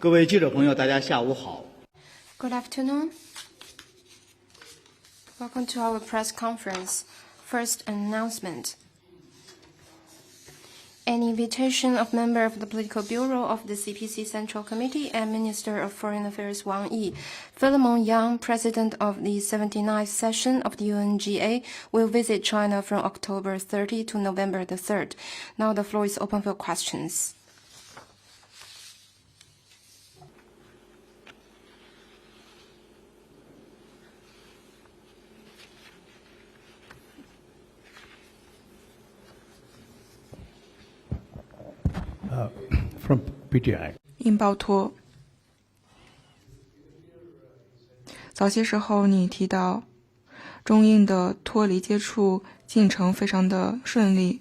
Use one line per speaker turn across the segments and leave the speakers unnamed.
各位记者朋友，大家下午好。
Good afternoon. Welcome to our press conference. First announcement. An invitation of member of the Political Bureau of the CPC Central Committee and Minister of Foreign Affairs Wang Yi, Philemon Yang, President of the 79th session of the UNGA, will visit China from October 30 to November the 3rd. Now the floor is open for questions.
From PTI.
印报托，早些时候你提到中印的脱离接触进程非常的顺利，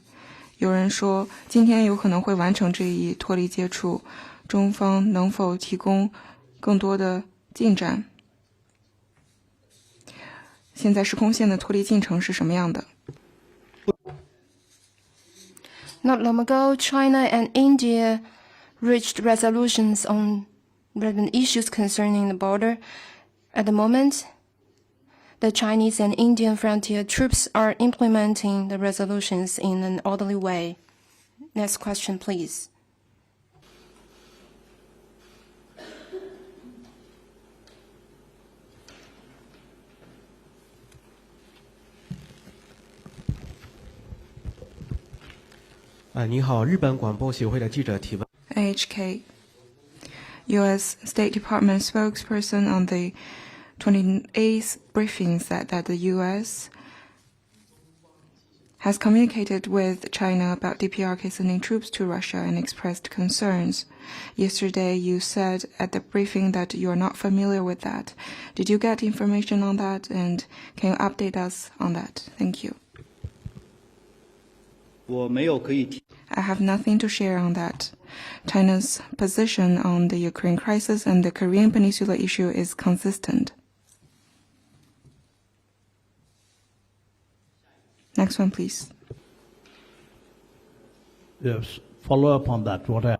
有人说今天有可能会完成这一脱离接触，中方能否提供更多的进展？现在时空线的脱离进程是什么样的？
Not long ago, China and India reached resolutions on relevant issues concerning the border. At the moment, the Chinese and Indian frontier troops are implementing the resolutions in an orderly way. Next question, please.
HK, U.S. State Department spokesperson on the 28th briefing said that the U.S. has communicated with China about DPRK sending troops to Russia and expressed concerns. Yesterday, you said at the briefing that you are not familiar with that. Did you get information on that, and can you update us on that? Thank you.
我没有可以提。
I have nothing to share on that. China's position on the Ukraine crisis and the Korean Peninsula issue is consistent. Next one, please.
Yes, follow up on that. What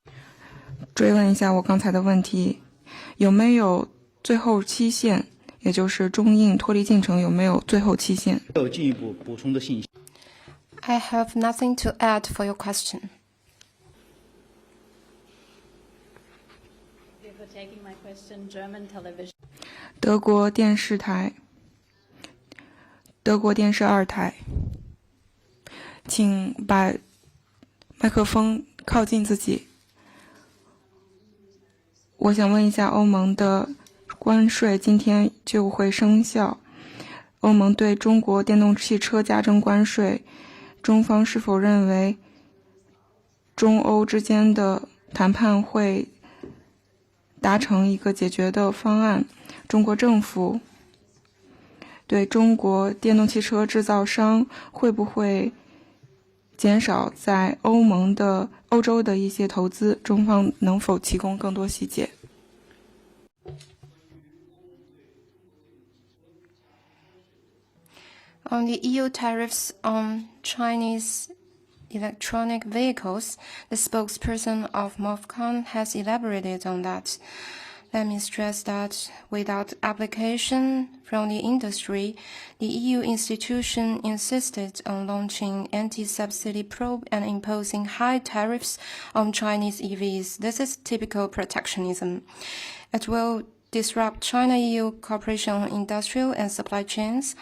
追问一下我刚才的问题，有没有最后期限？也就是中印脱离进程有没有最后期限？
有进一步补充的信息。
I have nothing to add for your question.
Thank you for taking my question. German television.
德国电视台，德国电视2台，请把麦克风靠近自己。我想问一下，欧盟的关税今天就会生效，欧盟对中国电动汽车加征关税。 中方是否认为中欧之间的谈判会达成一个解决的方案？中国政府对中国电动汽车制造商会不会减少在欧洲的一些投资？中方能否提供更多细节？
On the EU tariffs on Chinese electronic vehicles, the spokesperson of MOFCON has elaborated on that. Let me stress that without application from the industry, the EU institution insisted on launching anti-subsidy probe and imposing high tariffs on Chinese EVs. This is typical protectionism. It will disrupt China-EU cooperation on industrial and supply chains,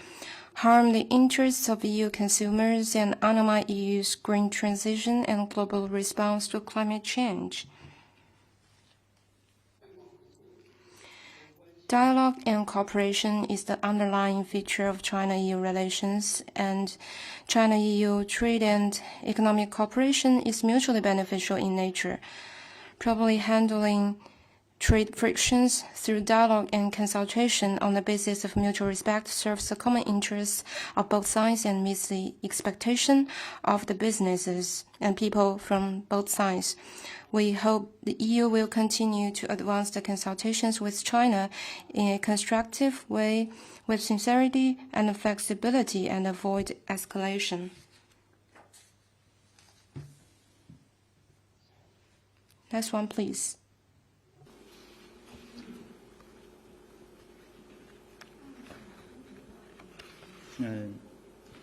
harm the interests of EU consumers, and undermine EU's green transition and global response to climate change. Dialogue and cooperation is the underlying feature of China-EU relations, and China-EU trade and economic cooperation is mutually beneficial in nature. Properly handling trade frictions through dialogue and consultation on the basis of mutual respect serves the common interests of both sides and meets the expectation of the businesses and people from both sides. We hope the EU will continue to advance the consultations with China in a constructive way with sincerity and flexibility and avoid escalation. Next one, please.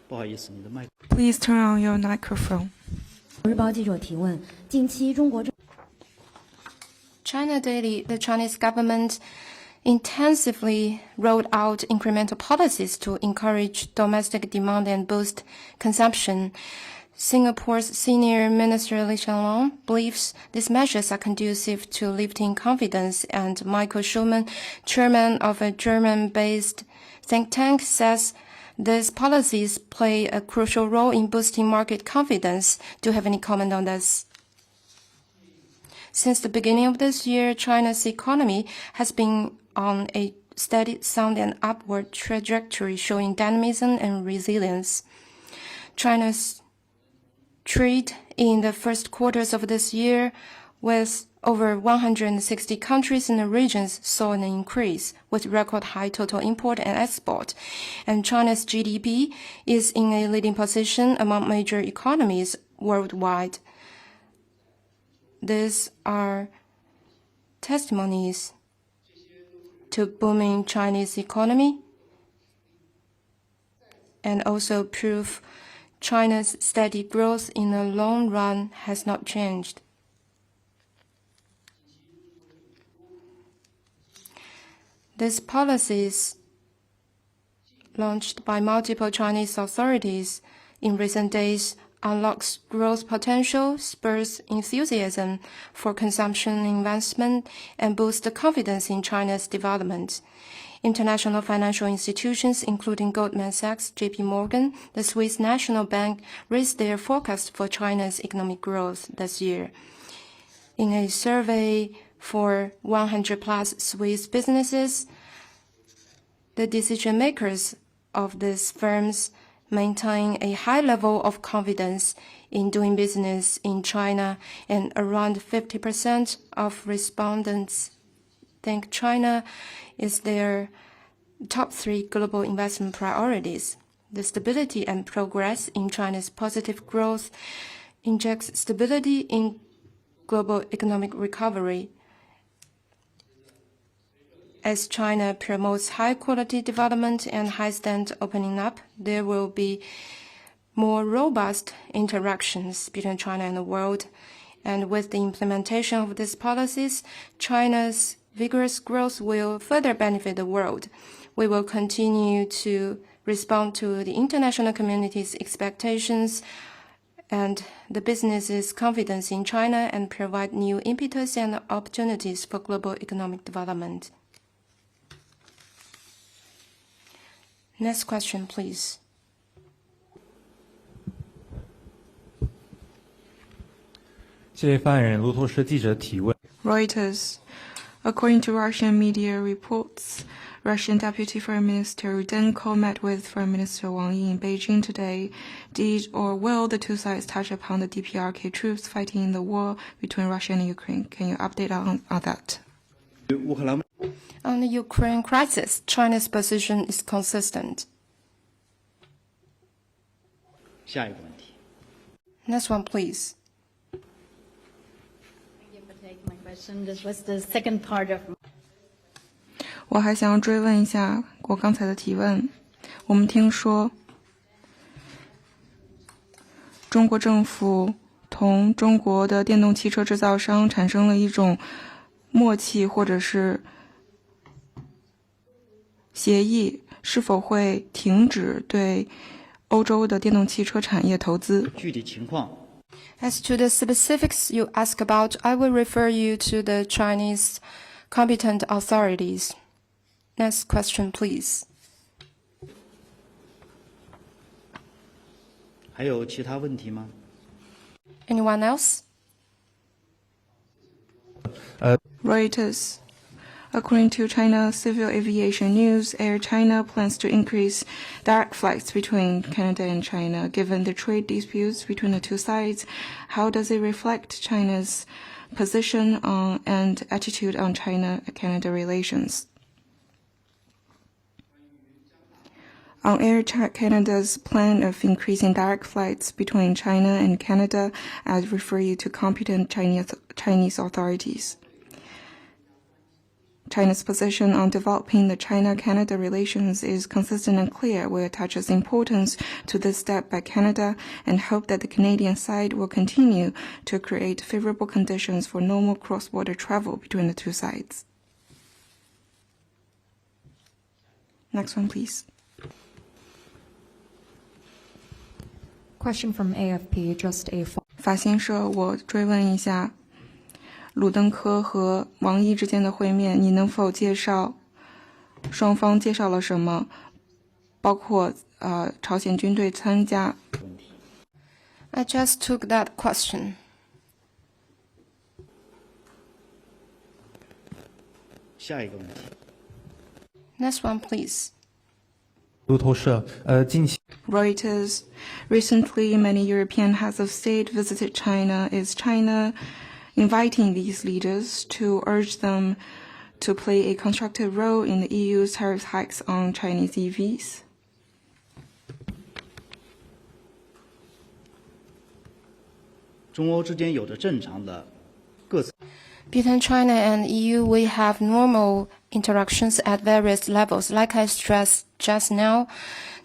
不好意思，你的麦。
Please turn on your microphone.
日报记者提问：近期中国政
China Daily, the Chinese government intensively rolled out incremental policies to encourage domestic demand and boost consumption. Singapore's senior minister Li Shanlong believes these measures are conducive to lifting confidence, and Michael Schulman, chairman of a German-based think tank, says these policies play a crucial role in boosting market confidence. Do you have any comment on this? Since the beginning of this year, China's economy has been on a steady, sound, and upward trajectory, showing dynamism and resilience. China's trade in the first quarters of this year with over 160 countries in the regions saw an increase, with record high total import and export. And China's GDP is in a leading position among major economies worldwide. These are testimonies to booming Chinese economy and also prove China's steady growth in the long run has not changed. These policies, launched by multiple Chinese authorities in recent days, unlocks growth potential, spurs enthusiasm for consumption investment, and boosts the confidence in China's development. International financial institutions, including Goldman Sachs, JP Morgan, the Swiss National Bank, raised their forecast for China's economic growth this year. In a survey for 100-plus Swiss businesses, the decision makers of these firms maintain a high level of confidence in doing business in China, and around 50% of respondents think China is their top 3 global investment priorities. The stability and progress in China's positive growth injects stability in global economic recovery. As China promotes high-quality development and high-standard opening up, there will be more robust interactions between China and the world. And with the implementation of these policies, China's vigorous growth will further benefit the world. We will continue to respond to the international community's expectations and the business's confidence in China and provide new impetus and opportunities for global economic development. Next question, please.
Reuters. According to Russian media reports, Russian Deputy Foreign Minister Rudenko met with Foreign Minister Wang Yi in Beijing today. Did or will the two sides touch upon the DPRK troops fighting in the war between Russia and Ukraine? Can you update on that?
On the Ukraine crisis, China's position is consistent.
下一个问题。
Next one, please.
Thank you for taking my question. This was the second part of.
我还想要追问一下我刚才的提问。我们听说中国政府同中国的电动汽车制造商产生了一种默契或者是协议，是否会停止对欧洲的电动汽车产业投资？
具体情况
As to the specifics you ask about, I will refer you to the Chinese competent authorities. Next question, please.
还有其他问题吗？
Anyone else?
Reuters. According to China Civil Aviation News, Air China plans to increase direct flights between Canada and China. Given the trade disputes between the two sides, how does it reflect China's position on and attitude on China-Canada relations? On Air Canada's plan of increasing direct flights between China and Canada, I'd refer you to competent Chinese authorities. China's position on developing the China-Canada relations is consistent and clear. We attach importance to this step by Canada and hope that the Canadian side will continue to create favorable conditions for normal cross-border travel between the two sides. Next one, please.
Question from AFP, just a
法新社，我追问一下，鲁登科和王毅之间的会面，你能否介绍双方介绍了什么？包括朝鲜军队参加。
I just took that question.
下一个问题。
Next one, please.
路透社，近期
Reuters. Recently, many European heads of state visited China. Is China inviting these leaders to urge them to play a constructive role in the EU's tariff hikes on Chinese EVs?
中欧之间有着正常的各自。
Between China and EU, we have normal interactions at various levels. Like I stressed just now,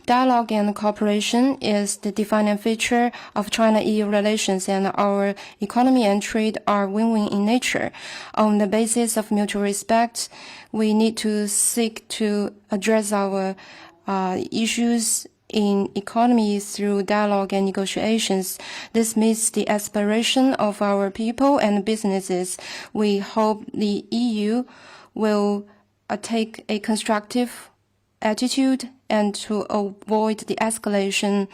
dialogue and cooperation is the defining feature of China-EU relations, and our economy and trade are win-win in nature. On the basis of mutual respect, we need to seek to address our issues in economy through dialogue and negotiations. This meets the aspiration of our people and businesses. We hope the EU will take a constructive attitude and to avoid the escalation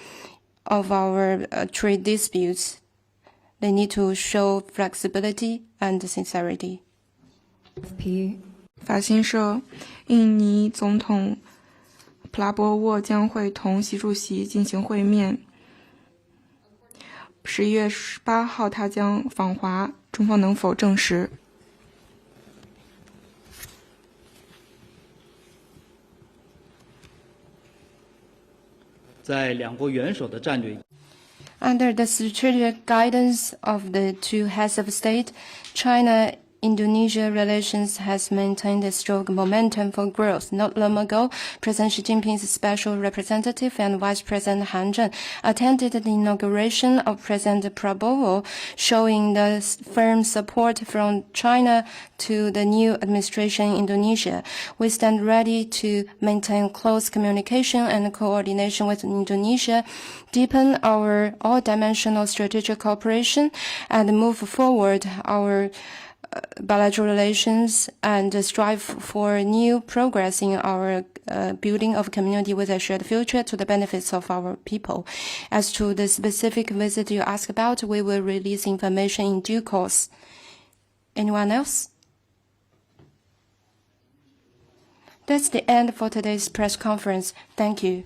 of our trade disputes. They need to show flexibility and sincerity.
AFP.
法新社，印尼总统普拉波沃将会同习主席进行会面。11月18号，他将访华，中方能否证实？
在两国元首的战略。
Under the strategic guidance of the two heads of state, China-Indonesia relations has maintained a strong momentum for growth. Not long ago, President Xi Jinping's special representative and Vice President Han Zheng attended the inauguration of President Prabowo, showing the firm support from China to the new administration in Indonesia. We stand ready to maintain close communication and coordination with Indonesia, deepen our all-dimensional strategic cooperation, and move forward our bilateral relations and strive for new progress in our building of community with a shared future to the benefits of our people. As to the specific visit you asked about, we will release information in due course. Anyone else? That's the end for today's press conference. Thank you.